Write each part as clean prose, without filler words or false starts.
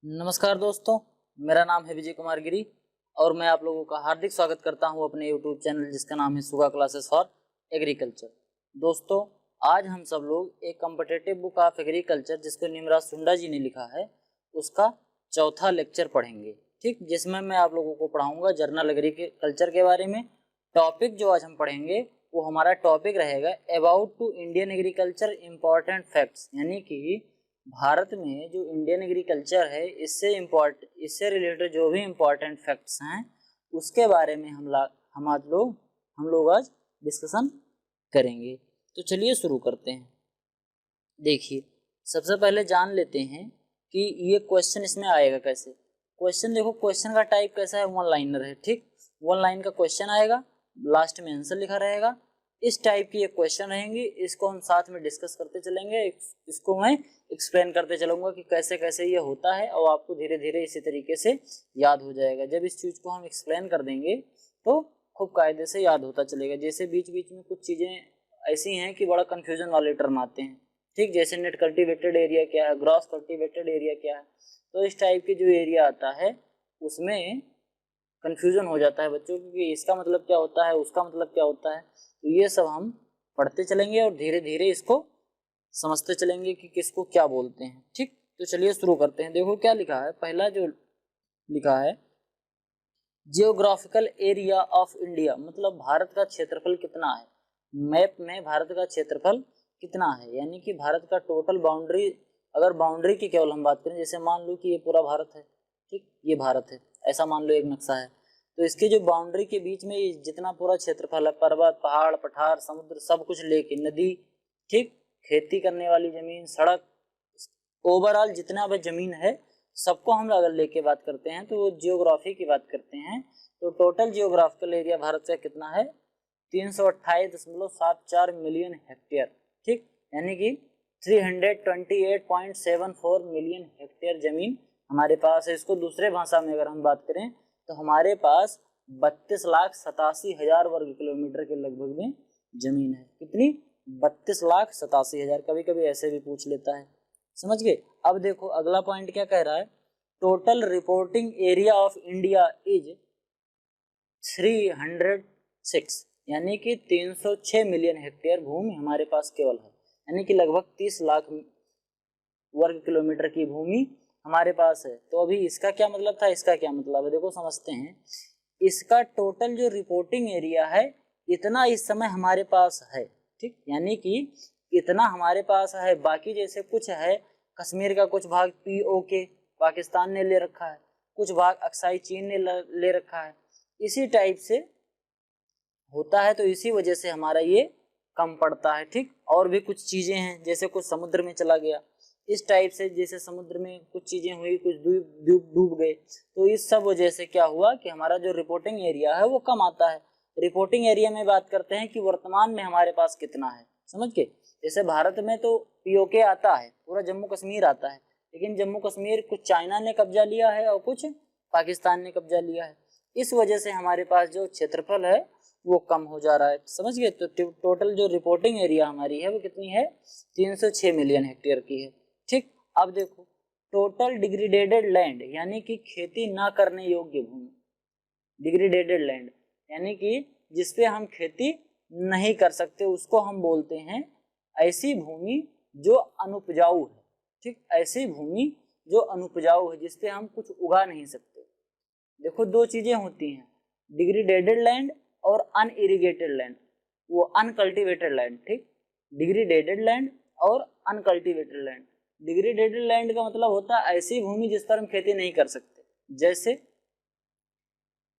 नमस्कार दोस्तों, मेरा नाम है विजय कुमार गिरी और मैं आप लोगों का हार्दिक स्वागत करता हूं अपने YouTube चैनल जिसका नाम है सुगा क्लासेस फॉर एग्रीकल्चर। दोस्तों, आज हम सब लोग एक कॉम्पिटिटिव बुक ऑफ एग्रीकल्चर जिसको निमराज सुंडा जी ने लिखा है उसका चौथा लेक्चर पढ़ेंगे। ठीक, जिसमें मैं आप लोगों को पढ़ाऊंगा जर्नल एग्रीकल्चर के बारे में। टॉपिक जो आज हम पढ़ेंगे वो हमारा टॉपिक रहेगा about to Indian agriculture important facts, यानी कि भारत में जो इंडियन एग्रीकल्चर है इससे रिलेटेड जो भी इम्पोर्टेंट फैक्ट्स हैं उसके बारे में हम लोग आज डिस्कशन करेंगे। तो चलिए शुरू करते हैं। देखिए, सबसे पहले जान लेते हैं कि ये क्वेश्चन इसमें आएगा कैसे। क्वेश्चन देखो, क्वेश्चन का टाइप कैसा है, वन लाइनर है। ठीक, वन लाइन का क्वेश्चन आएगा, लास्ट में आंसर लिखा रहेगा। इस टाइप की ये क्वेश्चन रहेंगे, इसको हम साथ में डिस्कस करते चलेंगे। इसको मैं एक्सप्लेन करते चलूंगा कि कैसे कैसे ये होता है और आपको धीरे धीरे इसी तरीके से याद हो जाएगा। जब इस चीज़ को हम एक्सप्लेन कर देंगे तो खूब कायदे से याद होता चलेगा। जैसे बीच बीच में कुछ चीज़ें ऐसी हैं कि बड़ा कन्फ्यूजन वाले टर्म आते हैं। ठीक, जैसे नेट कल्टीवेटेड एरिया क्या है, ग्रॉस कल्टीवेटेड एरिया क्या है, तो इस टाइप की जो एरिया आता है उसमें कन्फ्यूजन हो जाता है बच्चों को कि इसका मतलब क्या होता है, उसका मतलब क्या होता है। तो ये सब हम पढ़ते चलेंगे और धीरे धीरे इसको समझते चलेंगे कि किसको क्या बोलते हैं। ठीक, तो चलिए शुरू करते हैं। देखो क्या लिखा है, पहला जो लिखा है जियोग्राफिकल एरिया ऑफ इंडिया, मतलब भारत का क्षेत्रफल कितना है। मैप में भारत का क्षेत्रफल कितना है, यानी कि भारत का टोटल बाउंड्री, अगर बाउंड्री की केवल हम बात करें, जैसे मान लो कि ये पूरा भारत है। ठीक, ये भारत है, ऐसा मान लो एक नक्शा है, तो इसके जो बाउंड्री के बीच में जितना पूरा क्षेत्रफल है, पर्वत, पहाड़, पठार, समुद्र, सब कुछ लेके, नदी, ठीक, खेती करने वाली जमीन, सड़क, ओवरऑल जितना भी जमीन है सबको हम अगर लेके बात करते हैं तो वो जियोग्राफी की बात करते हैं। तो टोटल जियोग्राफिकल एरिया भारत का कितना है, 328.74 मिलियन हेक्टेयर। ठीक, यानी कि 328.74 मिलियन हेक्टेयर जमीन हमारे पास है। इसको दूसरे भाषा में अगर हम बात करें तो हमारे पास 32,87,000 वर्ग किलोमीटर के लगभग में जमीन है। कितनी, 32,87,000। कभी कभी ऐसे भी पूछ लेता है, समझ गए। अब देखो अगला पॉइंट क्या कह रहा है, total reporting area of India is 306, यानी कि 306 मिलियन हेक्टेयर भूमि हमारे पास केवल है, यानी कि लगभग 30 लाख वर्ग किलोमीटर की भूमि हमारे पास है। तो अभी इसका क्या मतलब था, इसका क्या मतलब है, देखो समझते हैं। इसका टोटल जो रिपोर्टिंग एरिया है इतना इस समय हमारे पास है। ठीक, यानी कि इतना हमारे पास है। बाकी जैसे कुछ है, कश्मीर का कुछ भाग POK पाकिस्तान ने ले रखा है, कुछ भाग अक्साई चीन ने ले रखा है, इसी टाइप से होता है। तो इसी वजह से हमारा ये कम पड़ता है। ठीक, और भी कुछ चीजें हैं, जैसे कुछ समुद्र में चला गया, इस टाइप से, जैसे समुद्र में कुछ चीजें हुई, कुछ डूब गए, तो इस सब वजह से क्या हुआ कि हमारा जो रिपोर्टिंग एरिया है वो कम आता है। रिपोर्टिंग एरिया में बात करते हैं कि वर्तमान में हमारे पास कितना है, समझ के। जैसे भारत में तो POK आता है, पूरा जम्मू कश्मीर आता है, लेकिन जम्मू कश्मीर कुछ चाइना ने कब्जा लिया है और कुछ पाकिस्तान ने कब्जा लिया है। इस वजह से हमारे पास जो क्षेत्रफल है वो कम हो जा रहा है, समझ गए। तो टोटल जो रिपोर्टिंग एरिया हमारी है वो कितनी है, 306 मिलियन हेक्टेयर की है। ठीक, अब देखो टोटल डिग्रेडेड लैंड, यानी कि खेती ना करने योग्य भूमि, डिग्रेडेड लैंड यानी कि जिसपे हम खेती नहीं कर सकते, उसको हम बोलते हैं ऐसी भूमि जो अनुपजाऊ है। ठीक, ऐसी भूमि जो अनुपजाऊ है, जिसपे हम कुछ उगा नहीं सकते। देखो दो चीजें होती हैं, डिग्रेडेड लैंड और अनइरिगेटेड लैंड, वो अनकल्टिवेटेड लैंड। ठीक, डिग्रेडेड लैंड और अनकल्टिवेटेड लैंड। डिग्रेडेड लैंड का मतलब होता है ऐसी भूमि जिस पर हम खेती नहीं कर सकते। जैसे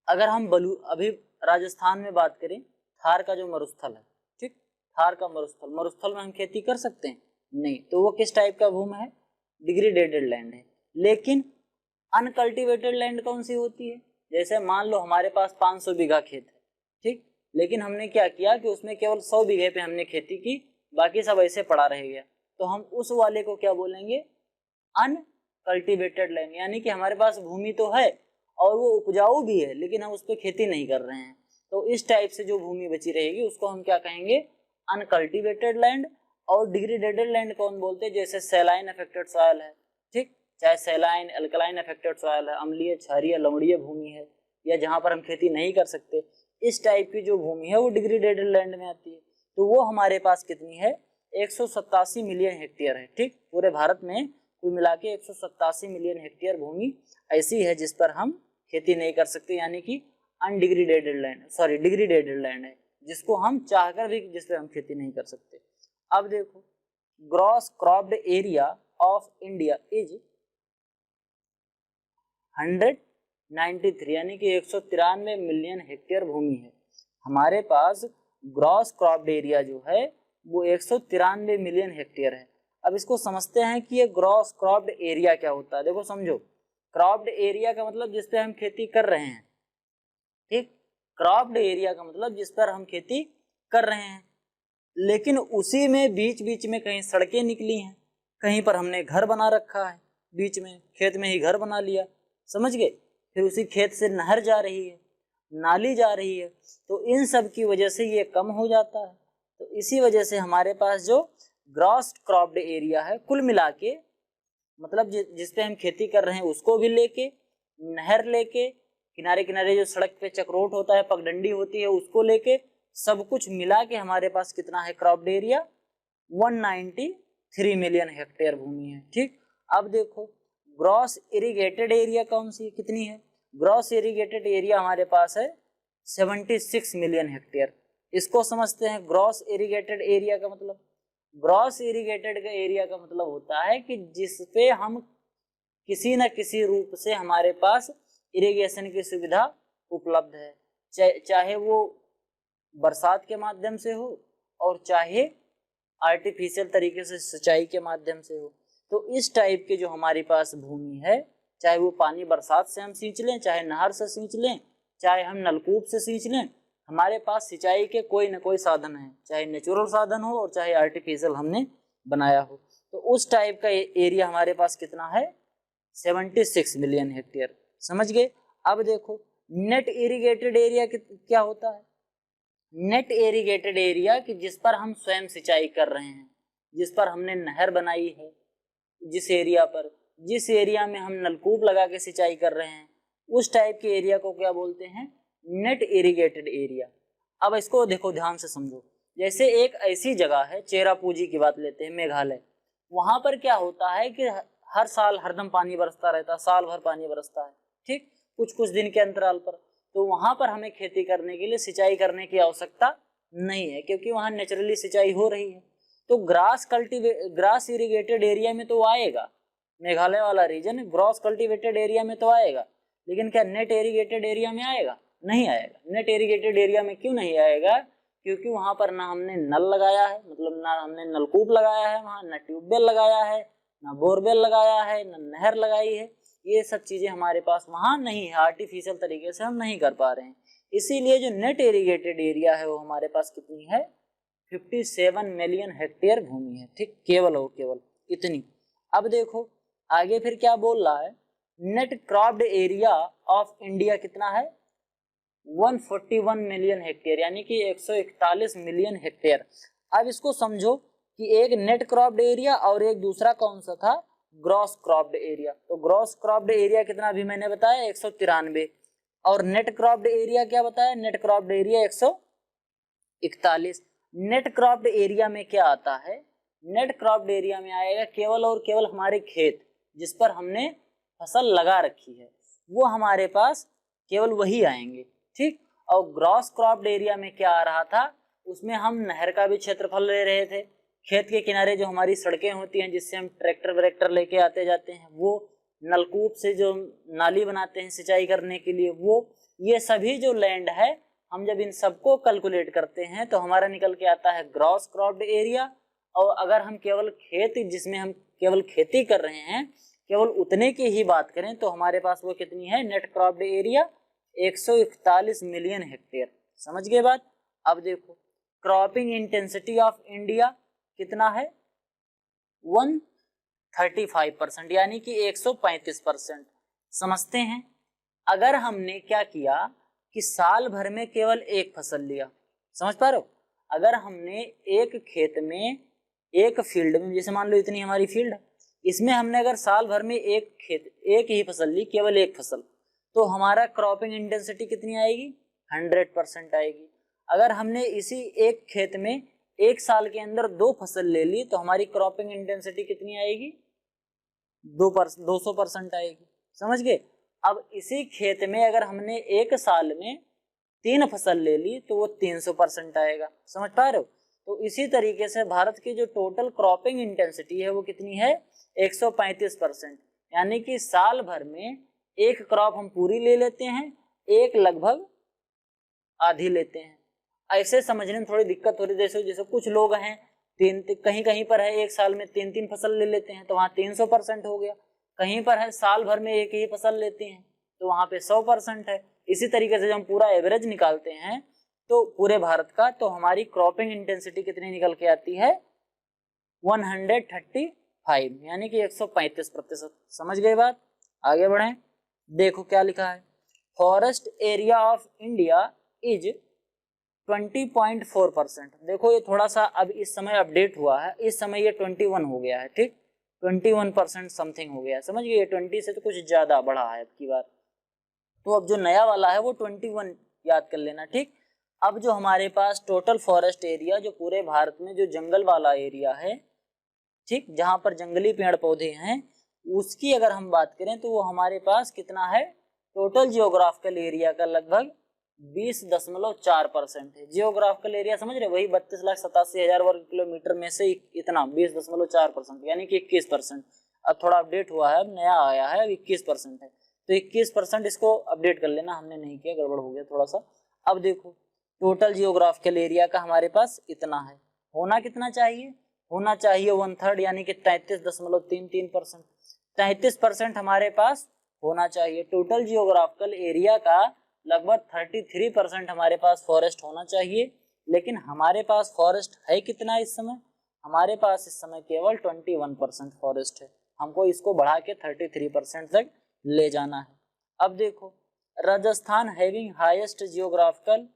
अगर हम अभी राजस्थान में बात करें, थार का जो मरुस्थल है, ठीक, थार का मरुस्थल में हम खेती कर सकते हैं नहीं, तो वो किस टाइप का भूमि है, डिग्रेडेड लैंड है। लेकिन अनकल्टिवेटेड लैंड कौन सी होती है, जैसे मान लो हमारे पास 500 बीघा खेत है, ठीक, लेकिन हमने क्या किया कि उसमें केवल 100 बीघे पे हमने खेती की, बाकी सब ऐसे पड़ा रह गया, तो हम उस वाले को क्या बोलेंगे, अनकल्टिवेटेड लैंड। यानी कि हमारे पास भूमि तो है और वो उपजाऊ भी है, लेकिन हम उस पर खेती नहीं कर रहे हैं। तो इस टाइप से जो भूमि बची रहेगी उसको हम क्या कहेंगे, अनकल्टिवेटेड लैंड। और डिग्रेडेड लैंड कौन बोलते हैं, जैसे सैलाइन अफेक्टेड सॉइल है, ठीक, चाहे सैलाइन अल्कलाइन अफेक्टेड सॉइल है, अम्लीय क्षारीय लवणीय भूमि है, या जहाँ पर हम खेती नहीं कर सकते, इस टाइप की जो भूमि है वो डिग्रेडेड लैंड में आती है। तो वो हमारे पास कितनी है, 187 मिलियन हेक्टेयर है। ठीक, पूरे भारत में कुल मिला के 187 मिलियन हेक्टेयर भूमि ऐसी है जिस पर हम खेती नहीं कर सकते, यानी कि अनडिग्रेडेड लैंड, सॉरी डिग्रेडेड लैंड है, जिसको हम चाहकर भी जिस पर हम खेती नहीं कर सकते। अब देखो, gross cropped area of India is 193, यानी कि 193 मिलियन हेक्टेयर भूमि है। हमारे पास ग्रॉस क्रॉप्ड एरिया जो है वो 193 मिलियन हेक्टेयर है। अब इसको समझते हैं कि ये ग्रॉस क्रॉप्ड एरिया क्या होता है। देखो समझो, क्रॉप्ड एरिया का मतलब जिस पे हम खेती कर रहे हैं। ठीक, क्रॉप्ड एरिया का मतलब जिस पर हम खेती कर रहे हैं, लेकिन उसी में बीच बीच में कहीं सड़कें निकली हैं, कहीं पर हमने घर बना रखा है, बीच में खेत में ही घर बना लिया, समझ गए, फिर उसी खेत से नहर जा रही है, नाली जा रही है, तो इन सब की वजह से ये कम हो जाता है। तो इसी वजह से हमारे पास जो ग्रॉस क्रॉप्ड एरिया है कुल मिला के, मतलब जिस पे हम खेती कर रहे हैं उसको भी लेके, नहर लेके, किनारे किनारे जो सड़क पे चक्रोट होता है, पगडंडी होती है, उसको लेके, सब कुछ मिला के हमारे पास कितना है क्रॉप्ड एरिया, 193 मिलियन हेक्टेयर भूमि है। ठीक, अब देखो ग्रॉस इरिगेटेड एरिया कौन सी कितनी है, ग्रॉस इरिगेटेड एरिया हमारे पास है 76 मिलियन हेक्टेयर। इसको समझते हैं ग्रॉस इरिगेटेड एरिया का मतलब, ग्रॉस इरिगेटेड का एरिया का मतलब होता है कि जिस पे हम किसी न किसी रूप से हमारे पास इरिगेशन की सुविधा उपलब्ध है, चाहे वो बरसात के माध्यम से हो और चाहे आर्टिफिशियल तरीके से सिंचाई के माध्यम से हो। तो इस टाइप के जो हमारे पास भूमि है, चाहे वो पानी बरसात से हम सींच लें, चाहे नहर से सींच लें, चाहे हम नलकूप से सींच लें, हमारे पास सिंचाई के कोई न कोई साधन है, चाहे नेचुरल साधन हो और चाहे आर्टिफिशियल हमने बनाया हो। तो उस टाइप का एरिया हमारे पास कितना है, 76 मिलियन हेक्टेयर। समझ गए। अब देखो नेट इरिगेटेड एरिया क्या होता है, नेट इरिगेटेड एरिया कि जिस पर हम स्वयं सिंचाई कर रहे हैं, जिस पर हमने नहर बनाई है, जिस एरिया में हम नलकूप लगा के सिंचाई कर रहे हैं, उस टाइप के एरिया को क्या बोलते हैं, नेट इरिगेटेड एरिया। अब इसको देखो ध्यान से समझो, जैसे एक ऐसी जगह है, चेरापूंजी की बात लेते हैं, मेघालय, वहां पर क्या होता है कि हर साल हरदम पानी बरसता रहता है, साल भर पानी बरसता है। ठीक, कुछ कुछ दिन के अंतराल पर, तो वहां पर हमें खेती करने के लिए सिंचाई करने की आवश्यकता नहीं है, क्योंकि वहां नेचुरली सिंचाई हो रही है। तो ग्रास इरिगेटेड एरिया में तो आएगा, मेघालय वाला रीजन ग्रास कल्टीवेटेड एरिया में तो आएगा, लेकिन क्या नेट इरिगेटेड एरिया में आएगा, नहीं आएगा। नेट इरिगेटेड एरिया में क्यों नहीं आएगा, क्योंकि वहां पर ना हमने नल लगाया है, मतलब ना हमने नलकूप लगाया है वहां, ना ट्यूबवेल लगाया है, ना बोरवेल लगाया है, ना नहर लगाई है, ये सब चीजें हमारे पास वहां नहीं है, आर्टिफिशियल तरीके से हम नहीं कर पा रहे हैं। इसीलिए जो नेट इरिगेटेड एरिया है वो हमारे पास कितनी है, 57 मिलियन हेक्टेयर भूमि है। ठीक, केवल इतनी। अब देखो आगे फिर क्या बोल रहा है, net cropped area of India कितना है, 141 मिलियन हेक्टेयर, यानी कि 141 मिलियन हेक्टेयर। अब इसको समझो कि एक नेट क्रॉप्ड एरिया और एक दूसरा कौन सा था, ग्रॉस क्रॉप्ड एरिया। तो ग्रॉस क्रॉप्ड एरिया कितना अभी मैंने बताया 193, और नेट क्रॉप्ड एरिया क्या बताया, net cropped area 141। Net cropped area में क्या आता है, नेट क्रॉप्ड एरिया में आएगा केवल और केवल हमारे खेत जिस पर हमने फसल लगा रखी है, वो हमारे पास केवल वही आएंगे। ठीक, और ग्रॉस क्रॉप्ड एरिया में क्या आ रहा था, उसमें हम नहर का भी क्षेत्रफल ले रहे थे, खेत के किनारे जो हमारी सड़कें होती हैं जिससे हम ट्रैक्टर व्रैक्टर लेके आते जाते हैं, वो नलकूप से जो नाली बनाते हैं सिंचाई करने के लिए, वो ये सभी जो लैंड है, हम जब इन सबको कैलकुलेट करते हैं तो हमारा निकल के आता है ग्रॉस क्रॉप्ड एरिया। और अगर हम केवल खेत जिसमें हम केवल खेती कर रहे हैं, केवल उतने की ही बात करें तो हमारे पास वो कितनी है, net cropped area 141 million hectare. समझ गए बात। अब देखो क्रॉपिंग इंटेंसिटी ऑफ इंडिया कितना है, 135%, यानी कि 135%। समझते हैं, अगर हमने क्या किया कि साल भर में केवल एक फसल लिया, समझ पा रहे हो, अगर हमने एक खेत में एक फील्ड में, जैसे मान लो इतनी हमारी फील्ड है, इसमें हमने अगर साल भर में एक ही फसल ली, केवल एक फसल, तो हमारा क्रॉपिंग इंटेंसिटी कितनी आएगी? 100% आएगी। अगर हमने इसी एक खेत में एक साल के अंदर 2 फसल ले ली तो हमारी क्रॉपिंग इंटेंसिटी कितनी आएगी? 200% आएगी। समझ गए? अब इसी खेत में अगर हमने एक साल में 3 फसल ले ली तो वो 300% आएगा। समझ पा रहे हो? तो इसी तरीके से भारत की जो टोटल क्रॉपिंग इंटेंसिटी है वो कितनी है? 135%। यानी कि साल भर में एक क्रॉप हम पूरी ले लेते हैं, एक लगभग आधी लेते हैं। ऐसे समझने में थोड़ी दिक्कत हो रही है, जैसे कुछ लोग हैं कहीं कहीं पर है एक साल में 3 फसल ले लेते हैं तो वहाँ 300% हो गया, कहीं पर है साल भर में एक ही फसल लेते हैं तो वहाँ पे 100% है। इसी तरीके से जब हम पूरा एवरेज निकालते हैं तो पूरे भारत का, तो हमारी क्रॉपिंग इंटेंसिटी कितनी निकल के आती है? 135, यानी कि 135%। समझ गए बात? आगे बढ़ें, देखो क्या लिखा है। Forest area of India is 20.4%। देखो ये थोड़ा सा अब इस समय अपडेट हुआ है, इस समय ये 21 हो गया है। ठीक, 21% समथिंग हो गया। समझ गए? 20 से तो कुछ ज्यादा बढ़ा है अब की बार। तो अब जो नया वाला है वो 21 याद कर लेना। ठीक, अब जो हमारे पास टोटल फॉरेस्ट एरिया, जो पूरे भारत में जो जंगल वाला एरिया है, ठीक, जहां पर जंगली पेड़ पौधे हैं, उसकी अगर हम बात करें तो वो हमारे पास कितना है? टोटल जियोग्राफिकल एरिया का लगभग 20.4% है। जियोग्राफिकल एरिया समझ रहे? वही 32,87,000 वर्ग किलोमीटर में से इतना 20.4%, यानी कि 21%। अब थोड़ा अपडेट हुआ है, अब नया आया है, अब 21% है। तो 21% इसको अपडेट कर लेना, हमने नहीं किया, गड़बड़ हो गया थोड़ा सा। अब देखो टोटल जियोग्राफिकल एरिया का हमारे पास इतना है, होना कितना चाहिए? होना चाहिए 1/3, यानी कि 33.33%। 33% हमारे पास होना चाहिए। टोटल जियोग्राफिकल एरिया का लगभग 33% हमारे पास फॉरेस्ट होना चाहिए। लेकिन हमारे पास फॉरेस्ट है कितना इस समय? हमारे पास इस समय केवल 21% फॉरेस्ट है। हमको इसको बढ़ा के 33% तक ले जाना है। अब देखो, Rajasthan having highest geographical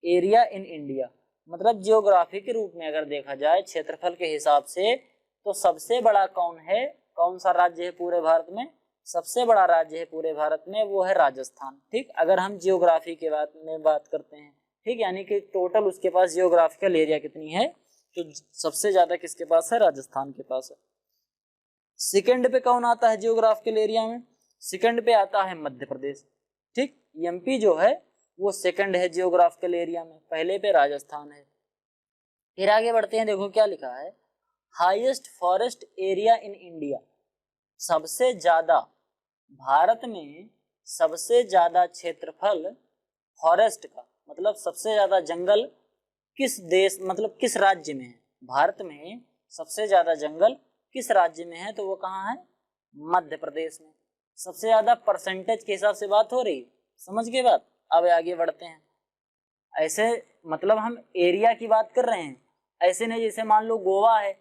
area in India, मतलब जियोग्राफी के रूप में अगर देखा जाए क्षेत्रफल के हिसाब से, तो सबसे बड़ा कौन है? कौन सा राज्य है पूरे भारत में? सबसे बड़ा राज्य है पूरे भारत में, वो है राजस्थान। ठीक, अगर हम जियोग्राफी के बात करते हैं, ठीक, यानी कि टोटल उसके पास जियोग्राफिकल एरिया कितनी है, तो सबसे ज्यादा किसके पास है? राजस्थान के पास है। सेकंड पे कौन आता है जियोग्राफिकल एरिया में? सेकंड पे आता है मध्य प्रदेश। ठीक, एमपी जो है वो सेकंड है जियोग्राफिकल एरिया में, पहले पे राजस्थान है। फिर आगे बढ़ते हैं, देखो क्या लिखा है। Highest forest area in India, सबसे ज्यादा भारत में सबसे ज्यादा क्षेत्रफल फॉरेस्ट का, मतलब सबसे ज्यादा जंगल किस देश, मतलब किस राज्य में है? भारत में सबसे ज्यादा जंगल किस राज्य में है? तो वो कहाँ है? मध्य प्रदेश में। सबसे ज्यादा परसेंटेज के हिसाब से बात हो रही, समझ गए बात? अब आगे बढ़ते हैं। ऐसे मतलब हम एरिया की बात कर रहे हैं, ऐसे नहीं जैसे मान लो गोवा है,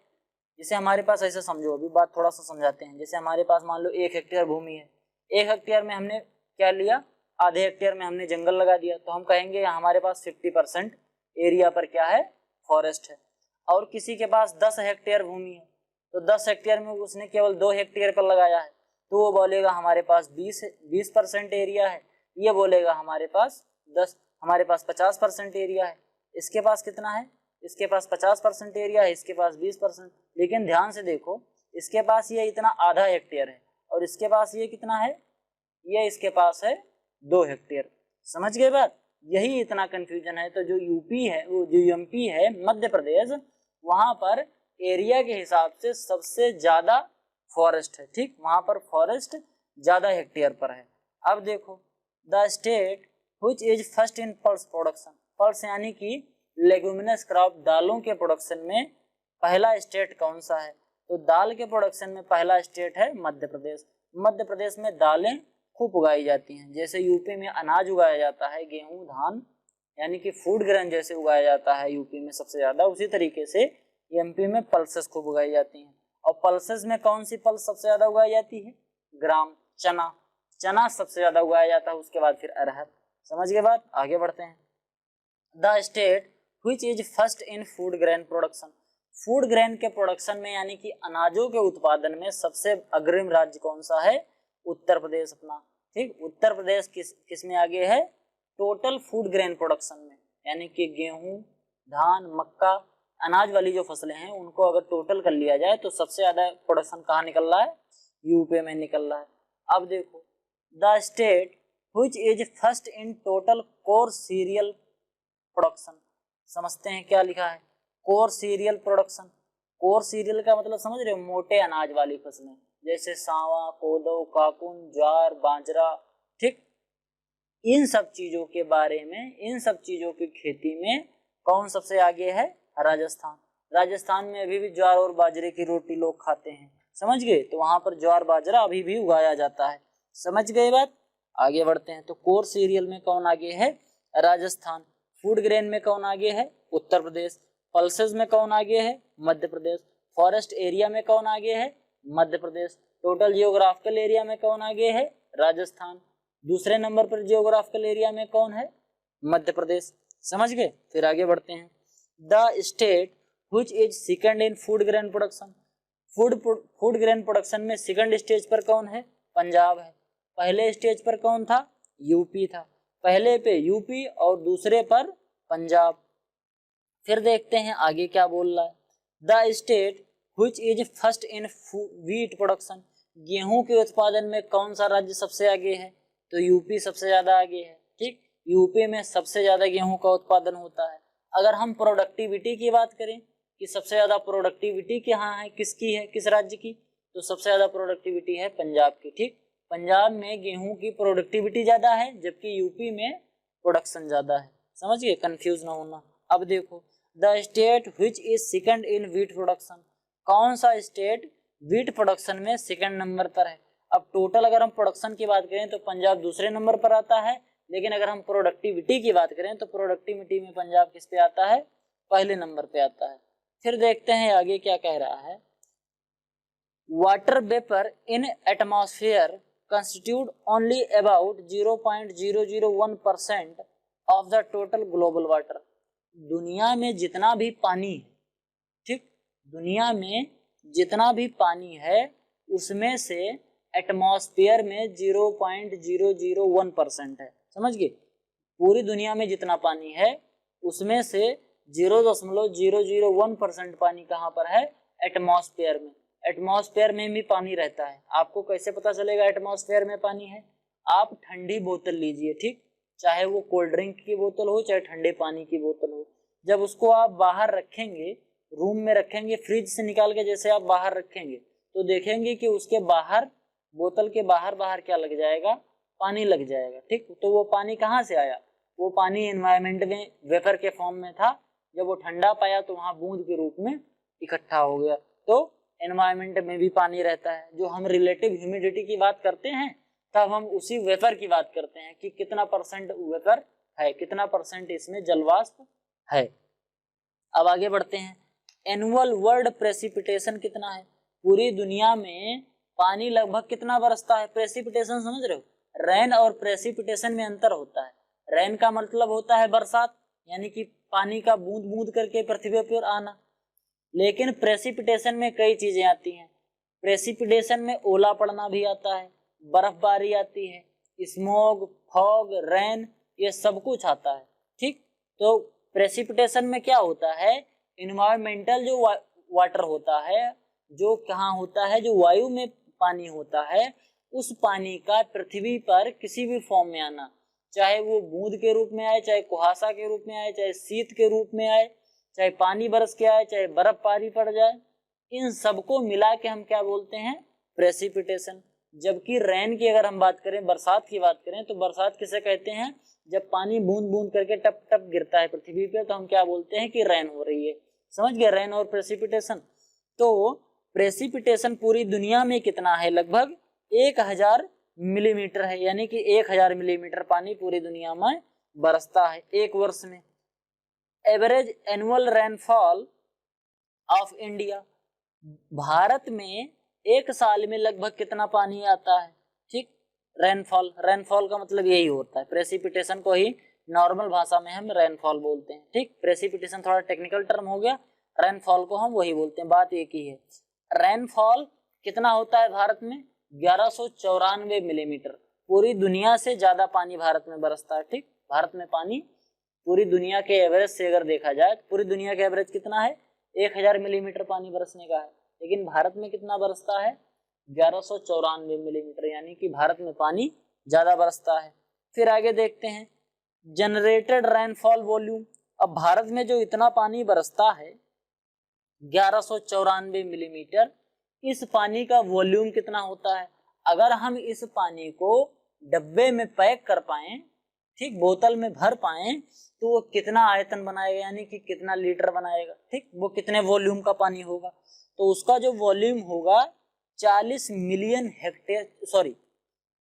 जैसे हमारे पास, ऐसे समझो, अभी बात थोड़ा सा समझाते हैं। जैसे हमारे पास मान लो 1 हेक्टेयर भूमि है, 1 हेक्टेयर में हमने क्या लिया? आधे हेक्टेयर में हमने जंगल लगा दिया, तो हम कहेंगे हमारे पास 50% एरिया पर क्या है? फॉरेस्ट है। और किसी के पास 10 हेक्टेयर भूमि है, तो 10 हेक्टेयर में उसने केवल 2 हेक्टेयर पर लगाया है, तो वो बोलेगा हमारे पास 20% एरिया है। ये बोलेगा हमारे पास 50% एरिया है। इसके पास कितना है? इसके पास 50% एरिया है, इसके पास 20%। लेकिन ध्यान से देखो, इसके पास ये इतना आधा हेक्टेयर है और इसके पास ये कितना है? ये इसके पास है 2 हेक्टेयर। समझ गए बात? यही इतना कंफ्यूजन है। तो जो यूपी है, वो जो एमपी है, मध्य प्रदेश, वहां पर एरिया के हिसाब से सबसे ज्यादा फॉरेस्ट है। ठीक, वहां पर फॉरेस्ट ज्यादा हेक्टेयर पर है। अब देखो, the state which is first in pulse production, pulse यानी कि लेगुमिनस क्रॉप, दालों के प्रोडक्शन में पहला स्टेट कौन सा है? तो दाल के प्रोडक्शन में पहला स्टेट है मध्य प्रदेश। मध्य प्रदेश में दालें खूब उगाई जाती हैं। जैसे यूपी में अनाज उगाया जाता है, गेहूं, धान, यानी कि फूड ग्रेन जैसे उगाया जाता है यूपी में सबसे ज्यादा, उसी तरीके से एमपी में पल्सेस खूब उगाई जाती हैं। और पल्सेस में कौन सी पल्स सबसे ज्यादा उगाई जाती है? ग्राम, चना, चना सबसे ज्यादा उगाया जाता है। उसके बाद फिर अरहर। समझ गए बात? आगे बढ़ते हैं। The state which is first in food grain production, food grain के प्रोडक्शन में यानी कि अनाजों के उत्पादन में सबसे अग्रिम राज्य कौन सा है? उत्तर प्रदेश अपना। ठीक, उत्तर प्रदेश किस में आगे है? टोटल फूड ग्रेन प्रोडक्शन में, यानी कि गेहूं, धान, मक्का, अनाज वाली जो फसलें हैं उनको अगर टोटल कर लिया जाए तो सबसे ज्यादा प्रोडक्शन कहाँ निकल रहा है? यूपी में निकल रहा है। अब देखो, the state which is first in total core serial production. समझते हैं क्या लिखा है? Core serial production. Core serial का मतलब समझ रहे हो? मोटे अनाज वाली फसलें, जैसे सावा, कोदो, काकुन, ज्वार, बाजरा। ठीक, इन सब चीजों के बारे में, इन सब चीजों की खेती में कौन सबसे आगे है? राजस्थान। राजस्थान में अभी भी ज्वार और बाजरे की रोटी लोग खाते हैं, समझ गए? तो वहां पर ज्वार बाजरा अभी भी उगाया जाता है। समझ गए बात? आगे बढ़ते हैं। तो कोर सीरियल में कौन आगे है? राजस्थान। फूड ग्रेन में कौन आगे है? उत्तर प्रदेश। पल्सेस में कौन आगे है? मध्य प्रदेश। फॉरेस्ट एरिया में कौन आगे है? Madhya Pradesh. Total geographical area में कौन आगे है? राजस्थान। दूसरे नंबर पर जियोग्राफिकल एरिया में कौन है? मध्य प्रदेश। समझ गए? फिर आगे बढ़ते हैं। The state which is second in food grain production. Food grain production में सेकंड स्टेज पर कौन है? पंजाब है। पहले स्टेज पर कौन था? यूपी था। पहले पे यूपी और दूसरे पर पंजाब। फिर देखते हैं आगे क्या बोल रहा है। The state which is first in wheat production. गेहूं के उत्पादन में कौन सा राज्य सबसे आगे है? तो यूपी सबसे ज्यादा आगे है। ठीक, यूपी में सबसे ज्यादा गेहूं का उत्पादन होता है। अगर हम प्रोडक्टिविटी की बात करें कि सबसे ज्यादा प्रोडक्टिविटी कहाँ है, किसकी है, किस राज्य की, तो सबसे ज्यादा प्रोडक्टिविटी है पंजाब की। ठीक, पंजाब में गेहूं की प्रोडक्टिविटी ज्यादा है जबकि यूपी में प्रोडक्शन ज्यादा है। समझिए, कंफ्यूज ना होना। अब देखो, the state which is second in wheat production. कौन सा स्टेट व्हीट प्रोडक्शन में सेकंड नंबर पर है? अब टोटल अगर हम प्रोडक्शन की बात करें तो पंजाब दूसरे नंबर पर आता है, लेकिन अगर हम प्रोडक्टिविटी की बात करें तो प्रोडक्टिविटी में पंजाब किस पे आता है? पहले नंबर पे आता है। फिर देखते हैं आगे क्या कह रहा है। Water vapour in atmosphere constitute only about 0.001% of the total global water। दुनिया में जितना भी पानी, ठीक, दुनिया में जितना भी पानी है उसमें से एटमॉस्फेयर में 0.001% है। समझ गए? पूरी दुनिया में जितना पानी है उसमें से 0.001% पानी कहाँ पर है? एटमॉस्फेयर में। एटमॉस्फेयर में भी पानी रहता है। आपको कैसे पता चलेगा एटमॉस्फेयर में पानी है? आप ठंडी बोतल लीजिए, ठीक, चाहे वो कोल्ड ड्रिंक की बोतल हो चाहे ठंडे पानी की बोतल हो, जब उसको आप बाहर रखेंगे, रूम में रखेंगे, फ्रिज से निकाल के जैसे आप बाहर रखेंगे तो देखेंगे कि उसके बाहर, बोतल के बाहर बाहर क्या लग जाएगा? पानी लग जाएगा। ठीक, तो वो पानी कहाँ से आया? वो पानी एनवायरमेंट में वेपर के फॉर्म में था। जब वो ठंडा पाया तो वहां बूंद के रूप में इकट्ठा हो गया। तो एनवायरमेंट में भी पानी रहता है। जो हम रिलेटिव ह्यूमिडिटी की बात करते हैं तब हम उसी वेपर की बात करते हैं कि कितना परसेंट वेपर है, कितना परसेंट इसमें जलवाष्प है। अब आगे बढ़ते हैं। एनुअल वर्ल्ड प्रेसिपिटेशन कितना है? पूरी दुनिया में पानी लगभग कितना बरसता है? प्रेसिपिटेशन समझ रहे हो? रेन और प्रेसिपिटेशन में अंतर होता है। रेन का मतलब होता है बरसात, यानी कि पानी का बूंद बूंद करके पृथ्वी पर आना, लेकिन प्रेसिपिटेशन में कई चीजें आती हैं। प्रेसिपिटेशन में ओला पड़ना भी आता है, बर्फबारी आती है, स्मॉग, फॉग, रेन, ये सब कुछ आता है। ठीक, तो प्रेसिपिटेशन में क्या होता है? इन्वायरमेंटल जो वाटर होता है, जो कहाँ होता है, जो वायु में पानी होता है, उस पानी का पृथ्वी पर किसी भी फॉर्म में आना, चाहे वो बूंद के रूप में आए, चाहे कुहासा के रूप में आए, चाहे शीत के रूप में आए, चाहे पानी बरस के आए, चाहे बर्फ पारी पड़ जाए, इन सबको मिला के हम क्या बोलते हैं? प्रेसिपिटेशन। जबकि रेन की अगर हम बात करें, बरसात की बात करें, तो बरसात किसे कहते हैं? जब पानी बूंद बूंद करके टप टप गिरता है पृथ्वी पे तो हम क्या बोलते हैं? कि रेन हो रही है। समझ गए? रेन और प्रेसिपिटेशन। तो प्रेसिपिटेशन पूरी दुनिया में कितना है? लगभग 1000 मिलीमीटर है, यानी कि 1000 मिलीमीटर पानी पूरी दुनिया में बरसता है एक वर्ष में। Average annual rainfall of India, Bharat में एक साल में लगभग कितना पानी आता है? ठीक, रेनफॉल, रेनफॉल का मतलब यही होता है। प्रेसिपिटेशन को ही नॉर्मल भाषा में हम रेनफॉल बोलते हैं। ठीक, प्रेसिपिटेशन थोड़ा टेक्निकल टर्म हो गया, रेनफॉल को हम वही बोलते हैं, बात एक ही है। रेनफॉल कितना होता है भारत में? 1194 मिलीमीटर। पूरी दुनिया से ज्यादा पानी भारत में बरसता है। ठीक, भारत में पानी पूरी दुनिया के एवरेज से अगर देखा जाए, पूरी दुनिया का एवरेज कितना है? 1000 मिलीमीटर पानी बरसने का है, लेकिन भारत में कितना बरसता है? 1194 मिलीमीटर, यानी कि भारत में पानी ज्यादा बरसता है। फिर आगे देखते हैं जनरेटेड रेनफॉल वॉल्यूम। अब भारत में जो इतना पानी बरसता है 1194 मिलीमीटर, इस पानी का वॉल्यूम कितना होता है? अगर हम इस पानी को डब्बे में पैक कर पाए, ठीक, बोतल में भर पाए, तो वो कितना आयतन बनाएगा, यानी कि कितना लीटर बनाएगा, ठीक, वो कितने वॉल्यूम का पानी होगा? तो उसका जो वॉल्यूम होगा 40 million hectare, sorry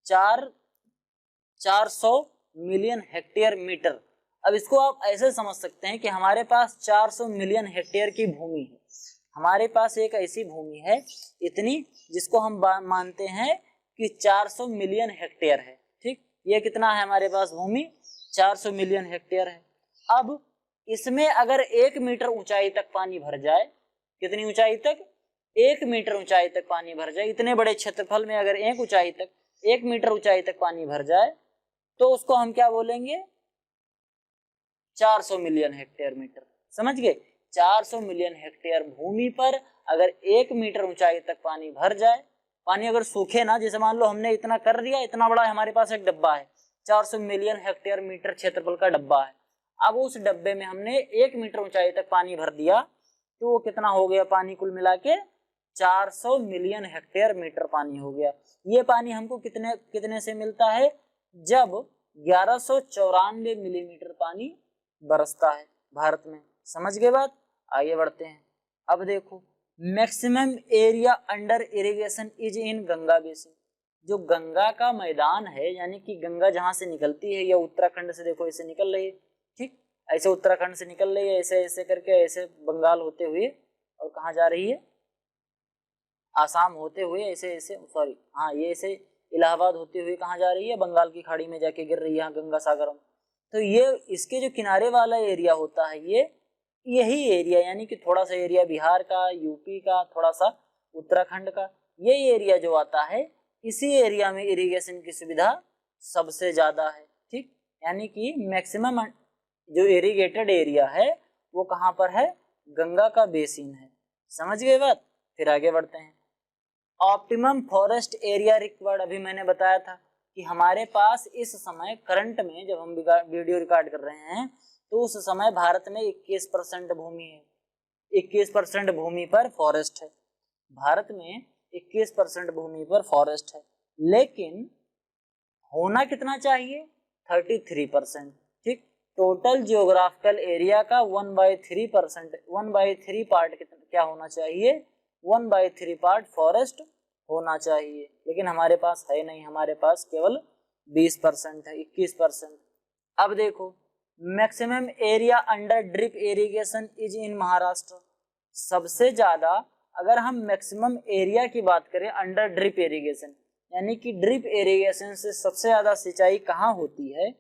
400 million hectare metre. अब इसको आप ऐसे समझ सकते हैं कि हमारे पास 400 मिलियन हेक्टेयर की भूमि है। हमारे पास एक ऐसी भूमि है इतनी, जिसको हम मानते हैं कि 400 मिलियन हेक्टेयर है। ठीक, ये कितना है हमारे पास भूमि? 400 मिलियन हेक्टेयर है। अब इसमें अगर 1 मीटर ऊंचाई तक पानी भर जाए, कितनी ऊंचाई तक? 1 मीटर ऊंचाई तक पानी भर जाए, इतने बड़े क्षेत्रफल में अगर 1 मीटर ऊंचाई तक पानी भर जाए, तो उसको हम क्या बोलेंगे? 400 मिलियन हेक्टेयर मीटर। समझ गए? 400 मिलियन हेक्टेयर भूमि पर अगर 1 मीटर ऊंचाई तक पानी भर जाए, पानी अगर सूखे ना, जैसे मान लो हमने इतना कर दिया, इतना बड़ा हमारे पास एक डब्बा है, 400 मिलियन हेक्टेयर मीटर क्षेत्रफल का डब्बा है। अब उस डब्बे में हमने 1 मीटर ऊंचाई तक पानी भर दिया, तो वो कितना हो गया? पानी कुल मिला के 400 मिलियन हेक्टेयर मीटर पानी हो गया। ये पानी हमको कितने से मिलता है? जब 1194 मिलीमीटर पानी बरसता है भारत में। समझ गए बात? आगे बढ़ते हैं। अब देखो maximum area under irrigation is in Ganga basin. जो गंगा का मैदान है, यानी कि गंगा जहां से निकलती है, या उत्तराखंड से देखो ऐसे निकल रही है, ठीक, ऐसे उत्तराखंड से निकल रही है, ऐसे ऐसे करके ऐसे बंगाल होते हुए, और कहाँ जा रही है? आसाम होते हुए, ऐसे ऐसे, सॉरी हाँ, ये ऐसे इलाहाबाद होते हुए कहाँ जा रही है? बंगाल की खाड़ी में जाके गिर रही है, यहाँ गंगा सागर में। तो ये इसके जो किनारे वाला एरिया होता है, यही एरिया, यानी कि थोड़ा सा एरिया बिहार का, यूपी का, थोड़ा सा उत्तराखंड का, ये एरिया जो आता है, इसी एरिया में इरिगेशन की सुविधा सबसे ज्यादा है। ठीक, यानी कि मैक्सिमम जो इरिगेटेड एरिया है वो कहाँ पर है? गंगा का बेसिन है। समझ गए बात? फिर आगे बढ़ते हैं। Optimum forest area required. अभी मैंने बताया था कि हमारे पास इस समय करंट में, जब हम वीडियो रिकॉर्ड कर रहे हैं, तो उस समय भारत में 21% भूमि है, 21% भूमि पर फॉरेस्ट है। भारत में 21% भूमि पर फॉरेस्ट है, लेकिन होना कितना चाहिए? 33%। ठीक, टोटल जियोग्राफिकल एरिया का 1/3%, 1/3 पार्ट क्या होना चाहिए? 1/3 पार्ट फॉरेस्ट होना चाहिए, लेकिन हमारे पास है नहीं, हमारे पास केवल 20% है, 21%। अब देखो maximum area under drip irrigation is in Maharashtra. सबसे ज्यादा अगर हम मैक्सिमम एरिया की बात करें अंडर ड्रिप इरिगेशन, यानी कि ड्रिप इरिगेशन से सबसे ज्यादा सिंचाई कहाँ होती है?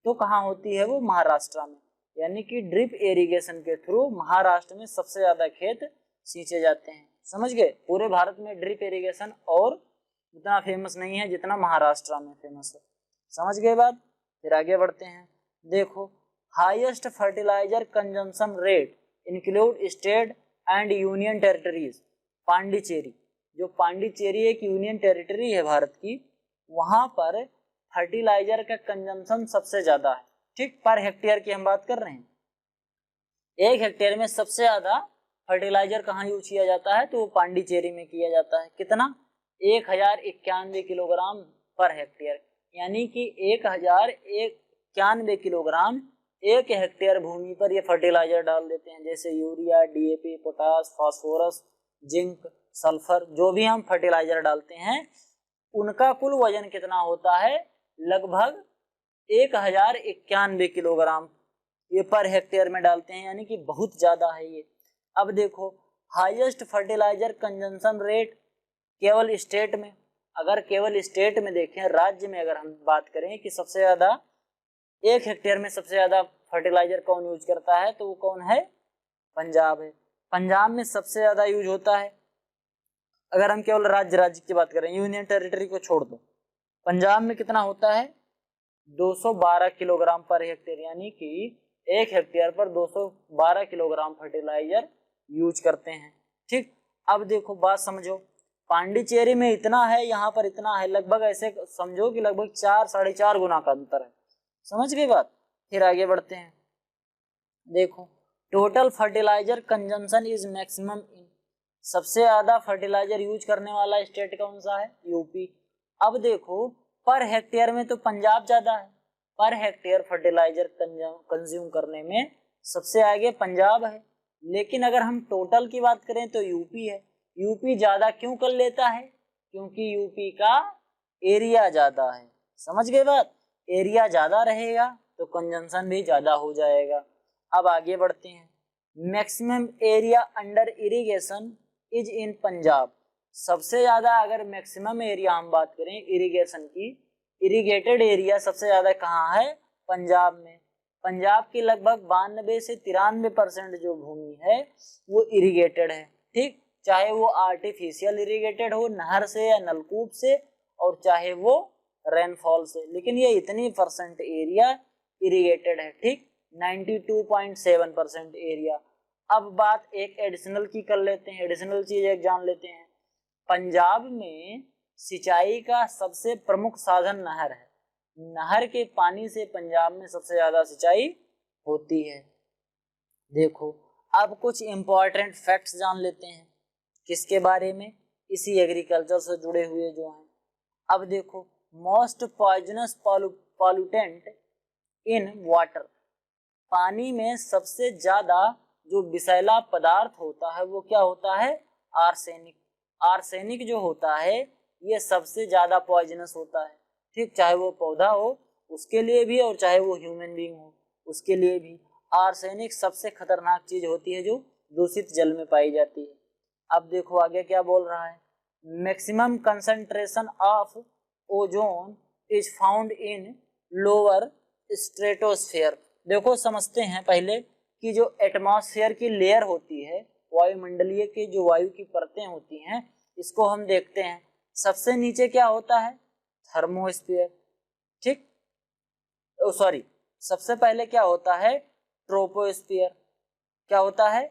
तो कहाँ होती है वो? महाराष्ट्र में। यानी कि ड्रिप इरिगेशन के थ्रू महाराष्ट्र में सबसे ज्यादा खेत सींचे जाते हैं। समझ गए? पूरे भारत में ड्रिप इरिगेशन और उतना फेमस नहीं है जितना महाराष्ट्र में फेमस है। समझ गए बात? फिर आगे बढ़ते हैं। देखो highest fertiliser consumption rate include state and union territories. Pondicherry, जो पांडिचेरी एक यूनियन टेरिटरी है भारत की, वहां पर फर्टिलाइजर का कंजम्पशन सबसे ज्यादा है। ठीक, पर हेक्टेयर की हम बात कर रहे हैं। 1 हेक्टेयर में सबसे ज्यादा फर्टिलाइजर कहाँ यूज किया जाता है? तो वो पांडिचेरी में किया जाता है। कितना? 1091 किलोग्राम पर हेक्टेयर, यानी कि 1091 किलोग्राम 1 हेक्टेयर भूमि पर ये फर्टिलाइजर डाल देते हैं। जैसे urea, DAP, potash, phosphorus, zinc, sulphur, जो भी हम फर्टिलाइजर डालते हैं, उनका कुल वजन कितना होता है? लगभग 1091 किलोग्राम ये पर हेक्टेयर में डालते हैं, यानी कि बहुत ज्यादा है ये। अब देखो हाईएस्ट फर्टिलाइजर कंजम्पशन रेट केवल स्टेट में, अगर केवल स्टेट में देखें, राज्य में अगर हम बात करें कि सबसे ज्यादा 1 हेक्टेयर में सबसे ज्यादा फर्टिलाइजर कौन यूज करता है, तो वो कौन है? पंजाब है। पंजाब में सबसे ज्यादा यूज होता है। अगर हम केवल राज्य की बात करें, यूनियन टेरिटरी को छोड़ दो, पंजाब में कितना होता है 212 किलोग्राम पर हेक्टेयर, यानी कि 1 हेक्टेयर पर 212 किलोग्राम फर्टिलाइजर यूज करते हैं। ठीक, अब देखो बात समझो, पांडिचेरी में इतना है, यहाँ पर इतना है, लगभग ऐसे समझो कि लगभग 4 साढ़े 4 गुना का अंतर है। समझ गए बात। फिर आगे बढ़ते हैं, देखो total fertiliser consumption is maximum in, सबसे ज्यादा फर्टिलाइजर यूज करने वाला स्टेट कौन सा है, यूपी। अब देखो पर हेक्टेयर में तो पंजाब ज्यादा है, पर हेक्टेयर फर्टिलाइजर कंज्यूम करने में सबसे आगे पंजाब है, लेकिन अगर हम टोटल की बात करें तो यूपी है। यूपी ज्यादा क्यों कर लेता है, क्योंकि यूपी का एरिया ज्यादा है। समझ गए बात, एरिया ज्यादा रहेगा तो कंजम्पशन भी ज्यादा हो जाएगा। अब आगे बढ़ते हैं, maximum area under irrigation is in Punjab, सबसे ज्यादा अगर मैक्सिमम एरिया हम बात करें इरिगेशन की, इरिगेटेड एरिया सबसे ज्यादा कहाँ है, पंजाब में। पंजाब की लगभग 92 से 93% जो भूमि है वो इरिगेटेड है। ठीक, चाहे वो आर्टिफिशियल इरिगेटेड हो नहर से या नलकूप से, और चाहे वो रेनफॉल से, लेकिन ये इतनी परसेंट एरिया इरिगेटेड है। ठीक, 92.7% एरिया। अब बात एक एडिशनल की कर लेते हैं, एडिशनल चीज एक जान लेते हैं, पंजाब में सिंचाई का सबसे प्रमुख साधन नहर है, नहर के पानी से पंजाब में सबसे ज्यादा सिंचाई होती है। देखो अब कुछ इंपॉर्टेंट फैक्ट्स जान लेते हैं, किसके बारे में, इसी एग्रीकल्चर से जुड़े हुए जो हैं। अब देखो most poisonous pollutant in water, पानी में सबसे ज्यादा जो विषैला पदार्थ होता है वो क्या होता है, आर्सेनिक। आर्सेनिक जो होता है ये सबसे ज्यादा पॉइजनस होता है। ठीक, चाहे वो पौधा हो उसके लिए भी और चाहे वो ह्यूमन बीइंग हो उसके लिए भी, आर्सेनिक सबसे खतरनाक चीज होती है जो दूषित जल में पाई जाती है। अब देखो आगे क्या बोल रहा है, maximum concentration of ozone is found in lower stratosphere. देखो समझते हैं पहले कि जो एटमॉस्फेयर की लेयर होती है, वायुमंडलीय के जो वायु की परतें होती हैं, इसको हम देखते हैं, सबसे नीचे क्या होता है, थर्मोस्फीयर। ठीक, सॉरी, सबसे पहले क्या होता है, ट्रोपोस्फीयर। क्या होता है,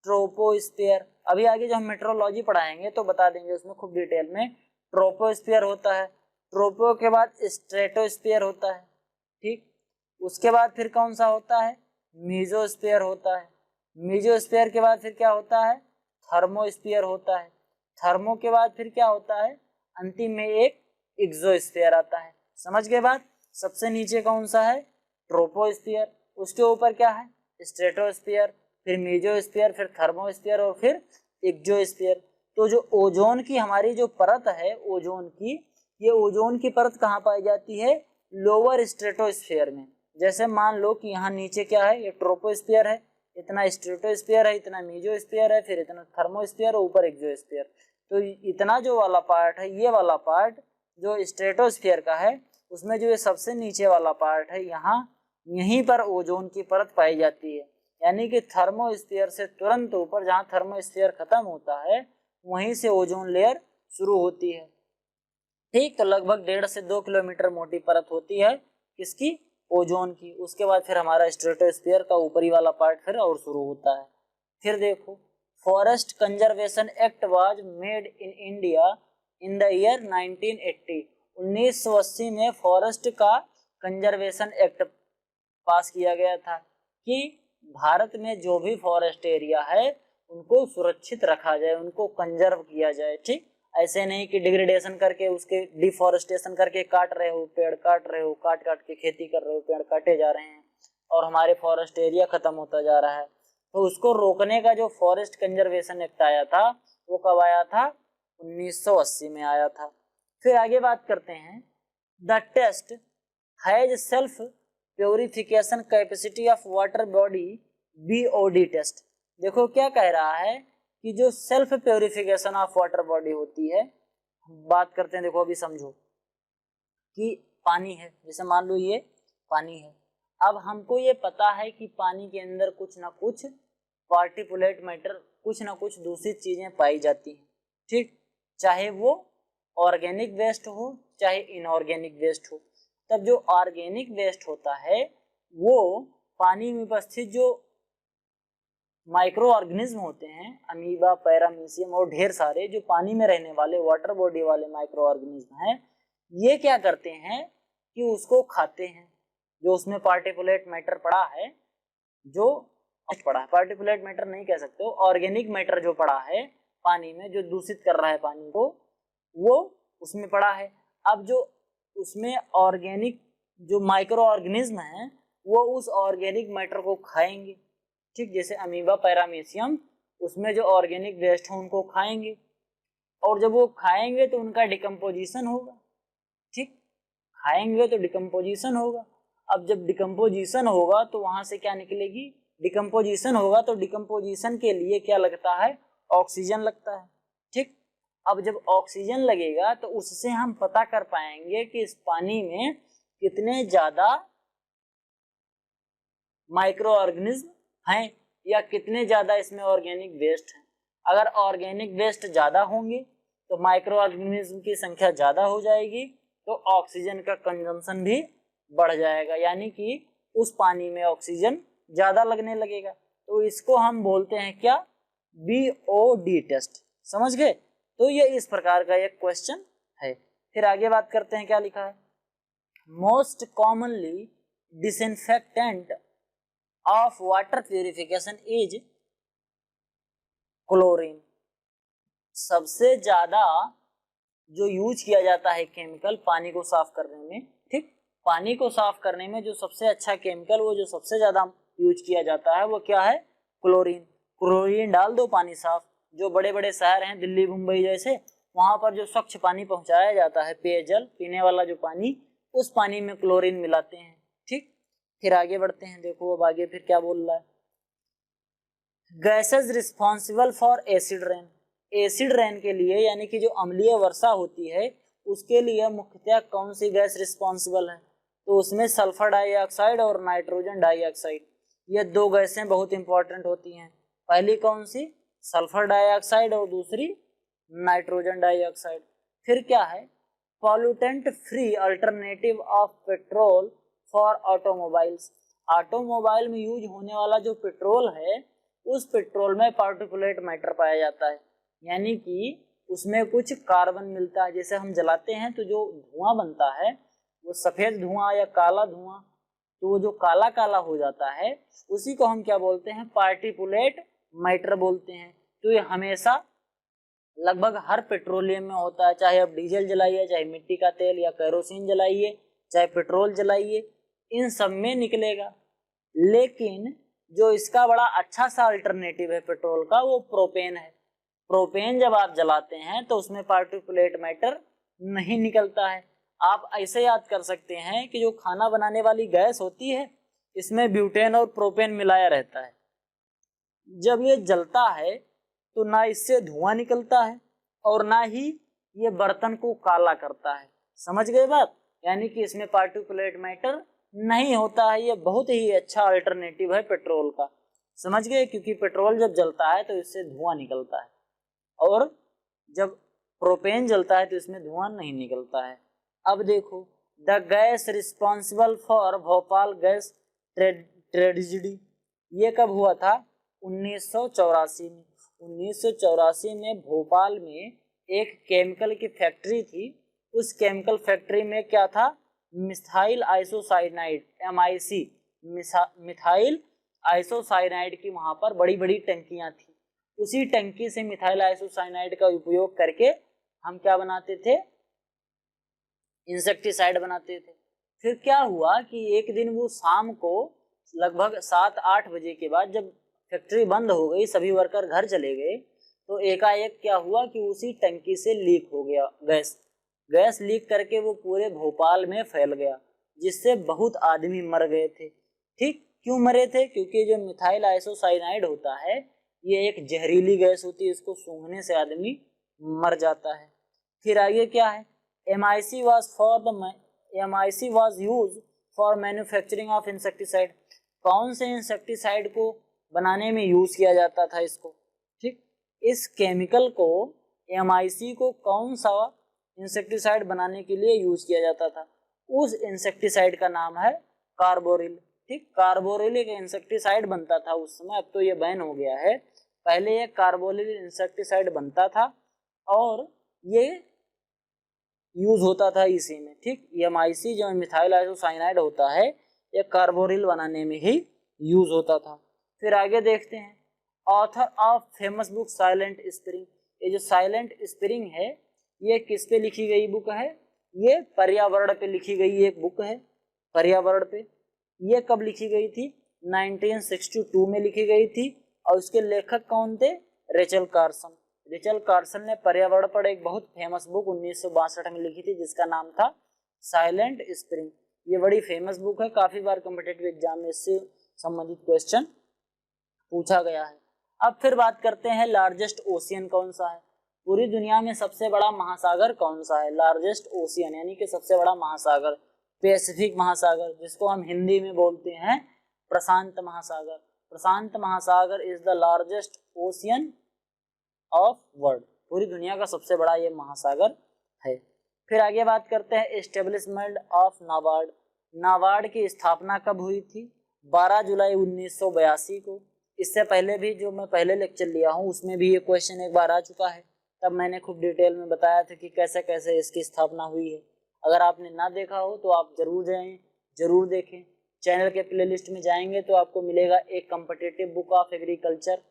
ट्रोपोस्फीयर। अभी आगे जो हम मेट्रोलॉजी पढ़ाएंगे तो बता देंगे उसमें खूब डिटेल में। ट्रोपोस्फीयर होता है, ट्रोपो के बाद स्ट्रेटोस्फीयर होता है। ठीक, उसके बाद फिर कौन सा होता है, मीजोस्फीयर होता है। मीजोस्फीयर के बाद फिर क्या होता है, थर्मोस्फीयर होता है। थर्मो के बाद फिर क्या होता है, अंतिम में एक एक्सोस्फीयर आता है। समझ गए बात, सबसे नीचे कौन सा है, ट्रोपोस्फीयर, उसके ऊपर क्या है, स्ट्रेटोस्फीयर, फिर मीजोस्फीयर, फिर थर्मोस्फीयर और फिर एक्सोस्फीयर। तो जो ओजोन की हमारी जो परत है ओजोन की, ये ओजोन की परत कहाँ पाई जाती है, लोअर स्ट्रेटोस्फीयर में। जैसे मान लो कि यहाँ नीचे क्या है, ये ट्रोपोस्फीयर है, इतना स्ट्रेटोस्फीयर है, इतना मीजोस्फीयर है, फिर इतना थर्मोस्फीयर और ऊपर एक्सोस्फीयर। तो इतना जो वाला पार्ट है, ये वाला पार्ट जो स्ट्रेटोस्फीयर का है, उसमें जो ये सबसे नीचे वाला पार्ट है, यहाँ यहीं पर ओजोन की परत पाई जाती है। यानी कि थर्मोस्फीयर से तुरंत ऊपर, जहाँ थर्मोस्फीयर खत्म होता है वहीं से ओजोन लेयर शुरू होती है। ठीक, तो लगभग 1.5 से 2 किलोमीटर मोटी परत होती है किसकी, ओजोन की। उसके बाद फिर हमारा स्ट्रेटोस्फीयर का ऊपरी वाला पार्ट फिर और शुरू होता है। फिर देखो forest conservation act was made in India in the year 1980। 1980 में फॉरेस्ट का कंजर्वेशन एक्ट पास किया गया था कि भारत में जो भी फॉरेस्ट एरिया है उनको सुरक्षित रखा जाए, उनको कंजर्व किया जाए। ठीक, ऐसे नहीं कि डिग्रेडेशन करके, उसके डिफॉरेस्टेशन करके काट रहे हो, पेड़ काट रहे हो, काट काट के खेती कर रहे हो, पेड़ काटे जा रहे हैं और हमारे फॉरेस्ट एरिया खत्म होता जा रहा है। तो उसको रोकने का जो फॉरेस्ट कंजर्वेशन एक्ट आया था वो कब आया था, 1980 में आया था। फिर आगे बात करते हैं, the test has self purification capacity of water body, BOD test. देखो क्या कह रहा है कि जो self purification of water body होती है, बात करते हैं, देखो अभी समझो कि पानी है, जैसे मान लो ये पानी है, अब हमको ये पता है कि पानी के अंदर कुछ ना कुछ पार्टिकुलेट मैटर कुछ ना कुछ दूषित चीजें पाई जाती हैं, ठीक, चाहे वो ऑर्गेनिक वेस्ट हो चाहे इनऑर्गेनिक वेस्ट हो। तब जो ऑर्गेनिक वेस्ट होता है वो पानी में उपस्थित जो माइक्रो ऑर्गेनिज्म होते हैं, अमीबा, पैरामीशियम और ढेर सारे जो पानी में रहने वाले वाटर बॉडी वाले माइक्रो ऑर्गेनिज्म हैं, ये क्या करते हैं कि उसको खाते हैं। जो उसमें पार्टिकुलेट मैटर पड़ा है, जो पड़ा है, पार्टिकुलेट मैटर नहीं कह सकते हो, ऑर्गेनिक मैटर जो पड़ा है पानी में, जो दूषित कर रहा है पानी को, वो उसमें पड़ा है। अब जो उसमें ऑर्गेनिक जो माइक्रो ऑर्गेनिज्म है वो उस ऑर्गेनिक मैटर को खाएंगे, ठीक, जैसे अमीबा, पैरामीशियम, उसमें जो ऑर्गेनिक वेस्ट है उनको खाएंगे, और जब वो खाएंगे तो उनका डिकम्पोजिशन होगा, ठीक, खाएंगे तो डिकम्पोजिशन होगा। अब जब डिकम्पोजिशन होगा तो वहां से क्या निकलेगी, डिकम्पोजिशन होगा तो डिकम्पोजिशन के लिए क्या लगता है, ऑक्सीजन लगता है, ठीक। अब जब ऑक्सीजन लगेगा तो उससे हम पता कर पाएंगे कि इस पानी में कितने ज्यादा माइक्रो ऑर्गेनिज्म हैं या कितने ज्यादा इसमें ऑर्गेनिक वेस्ट हैं। अगर ऑर्गेनिक वेस्ट ज्यादा होंगे तो माइक्रो ऑर्गेनिज्म की संख्या ज्यादा हो जाएगी, तो ऑक्सीजन का कंजम्पशन भी बढ़ जाएगा, यानी कि उस पानी में ऑक्सीजन ज्यादा लगने लगेगा। तो इसको हम बोलते हैं क्या, BOD टेस्ट। समझ गए? तो ये इस प्रकार का एक क्वेश्चन है। फिर आगे बात करते हैं, क्या लिखा है, most commonly disinfectant of water purification is chlorine. सबसे ज्यादा जो यूज किया जाता है केमिकल पानी को साफ करने में, ठीक, पानी को साफ करने में जो सबसे अच्छा केमिकल, वो जो सबसे ज्यादा यूज किया जाता है वो क्या है, क्लोरीन। क्लोरीन डाल दो, पानी साफ। जो बड़े बड़े शहर हैं दिल्ली, मुंबई जैसे, वहां पर जो स्वच्छ पानी पहुंचाया जाता है, पेयजल, पीने वाला जो पानी, उस पानी में क्लोरीन मिलाते हैं, ठीक। फिर आगे बढ़ते हैं, देखो अब आगे फिर क्या बोल रहा है, gases responsible for acid rain. Acid rain के लिए, यानी कि जो अम्लीय वर्षा होती है, उसके लिए मुख्यतः कौन सी गैस रिस्पॉन्सिबल है, तो उसमें सल्फर डाइऑक्साइड और नाइट्रोजन डाइऑक्साइड, ये दो गैसें बहुत इंपॉर्टेंट होती हैं। पहली कौन सी, सल्फर डाइऑक्साइड, और दूसरी नाइट्रोजन डाइऑक्साइड। फिर क्या है, pollutant free alternative of petrol for automobiles. Automobile में यूज होने वाला जो पेट्रोल है, उस पेट्रोल में पार्टिकुलेट मैटर पाया जाता है, यानी कि उसमें कुछ कार्बन मिलता है। जैसे हम जलाते हैं तो जो धुआं बनता है वो सफेद धुआं या काला धुआं, तो वो जो काला काला हो जाता है उसी को हम क्या बोलते हैं, पार्टिकुलेट मैटर बोलते हैं। तो ये हमेशा लगभग हर पेट्रोलियम में होता है, चाहे आप डीजल जलाइए, चाहे मिट्टी का तेल या केरोसिन जलाइए, चाहे पेट्रोल जलाइए, इन सब में निकलेगा। लेकिन जो इसका बड़ा अच्छा सा अल्टरनेटिव है पेट्रोल का, वो प्रोपेन है। प्रोपेन जब आप जलाते हैं तो उसमें पार्टिकुलेट मैटर नहीं निकलता है। आप ऐसे याद कर सकते हैं कि जो खाना बनाने वाली गैस होती है, इसमें ब्यूटेन और प्रोपेन मिलाया रहता है। जब ये जलता है तो ना इससे धुआं निकलता है और ना ही ये बर्तन को काला करता है। समझ गए बात? यानी कि इसमें पार्टिकुलेट मैटर नहीं होता है। ये बहुत ही अच्छा अल्टरनेटिव है पेट्रोल का। समझ गए? क्योंकि पेट्रोल जब जलता है तो इससे धुआं निकलता है, और जब प्रोपेन जलता है तो इसमें धुआं नहीं निकलता है। अब देखो, the gas responsible for Bhopal gas tragedy, ये कब हुआ था? 1984 में। 1984 में भोपाल में एक केमिकल की फैक्ट्री थी। उस केमिकल फैक्ट्री में क्या था? Methyl isocyanide, MIC, methyl isocyanide की वहां पर बड़ी बड़ी टंकियां थी। उसी टंकी से मिथाइल आइसोसाइनाइड का उपयोग करके हम क्या बनाते थे? इंसेक्टिसाइड बनाते थे। फिर क्या हुआ कि एक दिन वो शाम को लगभग 7-8 बजे के बाद जब फैक्ट्री बंद हो गई, सभी वर्कर घर चले गए, तो एकाएक क्या हुआ कि उसी टंकी से लीक हो गया गैस लीक करके वो पूरे भोपाल में फैल गया, जिससे बहुत आदमी मर गए थे। ठीक, क्यों मरे थे? क्योंकि जो मिथाइल आइसोसाइनाइड होता है ये एक जहरीली गैस होती है, इसको सूंघने से आदमी मर जाता है। फिर आगे क्या है? MIC was used for manufacturing of insecticide। कौन से इंसेक्टिसाइड को बनाने में यूज किया जाता था इसको? ठीक, इस केमिकल को MIC को कौन सा इंसेक्टिसाइड बनाने के लिए यूज किया जाता था? उस इंसेक्टिसाइड का नाम है कार्बोरिल। ठीक, कार्बोरिल एक इंसेक्टिसाइड बनता था उस समय, अब तो ये बैन हो गया है। पहले ये कार्बोरिल इंसेक्टिसाइड बनता था और ये यूज होता था इसी में। ठीक, MIC जो मिथाइल आइसोसाइनाइड होता है ये कार्बोरिल बनाने में ही यूज होता था। फिर आगे देखते हैं, author of famous book silent spring. ये जो साइलेंट स्प्रिंग है ये किस पे लिखी गई बुक है? ये पर्यावरण पे लिखी गई एक बुक है, पर्यावरण पे। ये कब लिखी गई थी? 1962 में लिखी गई थी। और उसके लेखक कौन थे? Rachel Carson. रेचल कार्सन ने पर्यावरण पर एक बहुत फेमस बुक 1962 में लिखी थी जिसका नाम था साइलेंट स्प्रिंग। ये बड़ी फेमस बुक है, काफी बार कॉम्पिटिटिव एग्जाम में इससे संबंधित क्वेश्चन पूछा गया है। अब फिर बात करते हैं लार्जेस्ट ओशियन कौन सा है? पूरी दुनिया में सबसे बड़ा महासागर कौन सा है? लार्जेस्ट ओशियन यानी कि सबसे बड़ा महासागर पैसिफिक महासागर, जिसको हम हिंदी में बोलते हैं प्रशांत महासागर। प्रशांत महासागर is the largest ocean of world. पूरी दुनिया का सबसे बड़ा ये महासागर है। फिर आगे बात करते हैं एस्टेब्लिशमेंट ऑफ नाबार्ड। नाबार्ड की स्थापना कब हुई थी? 12 जुलाई 1982 को। इससे पहले भी जो मैं पहले लेक्चर लिया हूँ उसमें भी ये क्वेश्चन एक बार आ चुका है, तब मैंने खूब डिटेल में बताया था कि कैसे कैसे इसकी स्थापना हुई है। अगर आपने ना देखा हो तो आप जरूर जाएं, जरूर देखें। चैनल के प्लेलिस्ट में जाएंगे तो आपको मिलेगा एक कॉम्पिटिटिव बुक ऑफ एग्रीकल्चर,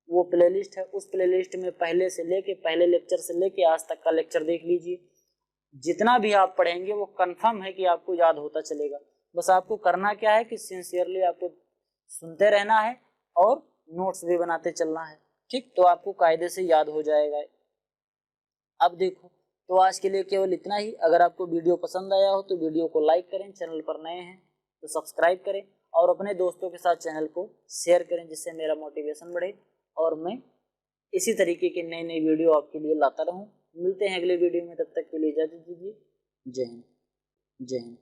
वो प्लेलिस्ट है। उस प्लेलिस्ट में पहले से लेके पहले लेक्चर से लेके आज तक का लेक्चर देख लीजिए। जितना भी आप पढ़ेंगे वो कंफर्म है कि आपको याद होता चलेगा। बस आपको करना क्या है कि सिंसियरली आपको सुनते रहना है और नोट्स भी बनाते चलना है। ठीक, तो आपको कायदे से याद हो जाएगा। अब देखो, तो आज के लिए केवल इतना ही। अगर आपको वीडियो पसंद आया हो तो वीडियो को लाइक करें, चैनल पर नए हैं तो सब्सक्राइब करें और अपने दोस्तों के साथ चैनल को शेयर करें, जिससे मेरा मोटिवेशन बढ़े और मैं इसी तरीके के नए नए वीडियो आपके लिए लाता रहूं। मिलते हैं अगले वीडियो में, तब तक के लिए इजाजत दीजिए। जय हिंद। जय हिंद।